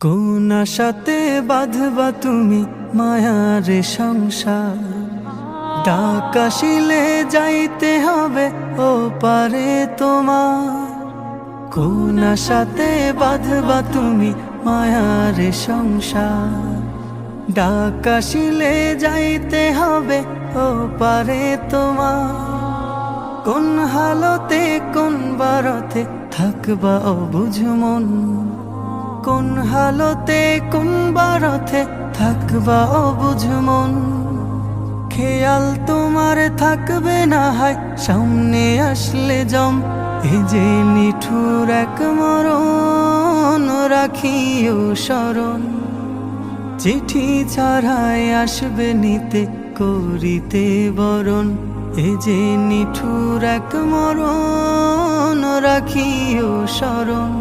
কোন আশাতে বাঁধবা তুমি মায়ার সংসার, ডাক আসিলে যাইতে হবে ও পারে তোমার। কোন আশাতে বাঁধবা তুমি মায়ার সংসার, ডাক আসিলে যাইতে হবে ও পারে তোমার। কোন হালতে কোন বারতে থাকবা অবুঝ মন, কোন হালতে কোন বারতে থাকবা অবুঝ মন। খেয়াল তোমার থাকবে না হয় সামনে আসলে জম, এ যে নিঠুর এক মরণ রাখিও স্মরণ। চিঠি ছাড়াই আসবে নিতে করিতে বরণ, এ যে নিঠুর এক মরণ রাখিও স্মরণ।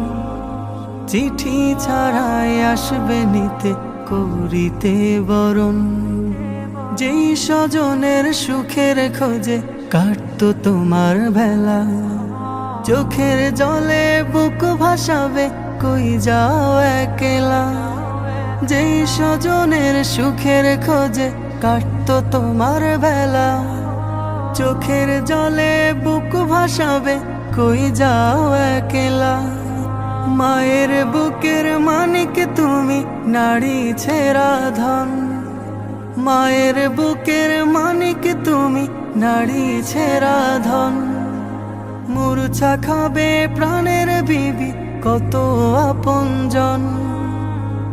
চিঠি ছাড়াই আসবে নিতে করিতে বরণ। যেই স্বজনের সুখের খোঁজে কাটতো তোমার বেলা, চোখের জলে বুক ভাসাবে কই যাও একলা। যেই স্বজনের সুখের খোঁজে কাটতো তোমার বেলা, চোখের জলে বুক ভাসাবে কই যাও একলা। মায়ের বুকের মানিক তুমি নারী ছেঁড়া ধন, মায়ের বুকের মানিক তুমি নারী ছেঁড়া ধন। মূর্ছা খাবে প্রাণের বিবি কত আপনজন,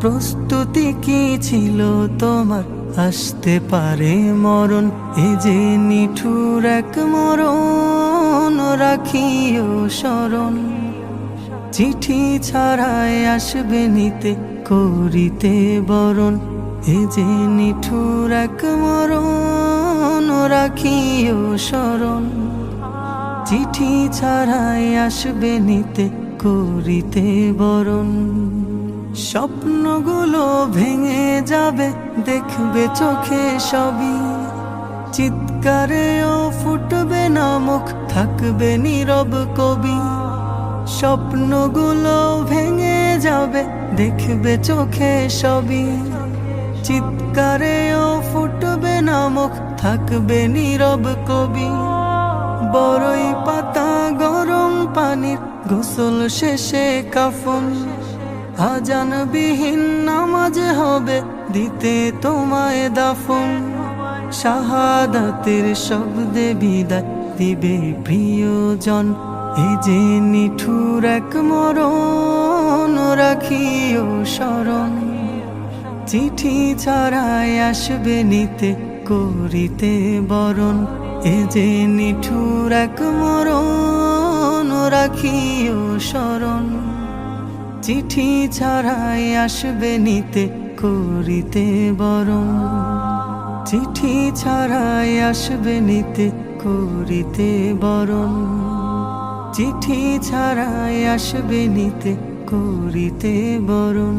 প্রস্তুতি কি ছিল তোমার আসতে পারে মরণ। এ যে নিঠুর এক মরণ রাখিও স্মরণ। চিঠি ছাড়াই আসবে নিতে করিতে বরণ, এ যে নিঠুর এক মরণ রাখিও স্মরণ। চিঠি ছাড়াই আসবে নিতে করিতে বরণ। স্বপ্নগুলো ভেঙে যাবে দেখবে চোখে সবই, চিৎকারেও ফুটবে না মুখ থাকবে নীরব কবি। স্বপ্নগুলো ভেঙে যাবে দেখবে চোখে সবই, চিৎকারেও ফুটবে না মুখ থাকবে নীরব কবি। বড়ই পাতা গরম পানির গোসল শেষে কাফন, আজানবিহীন নামাজ হবে দিতে তোমায় দাফন। শাহাদাতের শব্দে বিদায় দিবে প্রিয়জন, এ যে নিঠুর এক মরণ রাখিও স্মরণ। চিঠি ছাড়াই আসবে নিতে করিতে বরণ, এ যে নিঠুর এক মরণ রাখিও স্মরণ। চিঠি ছাড়াই আসবে নিতে করিতে বরণ, চিঠি ছাড়াই আসবে নিতে করিতে বরণ। চিঠি ছাড়াই আসবে নিতে করিতে বরণ।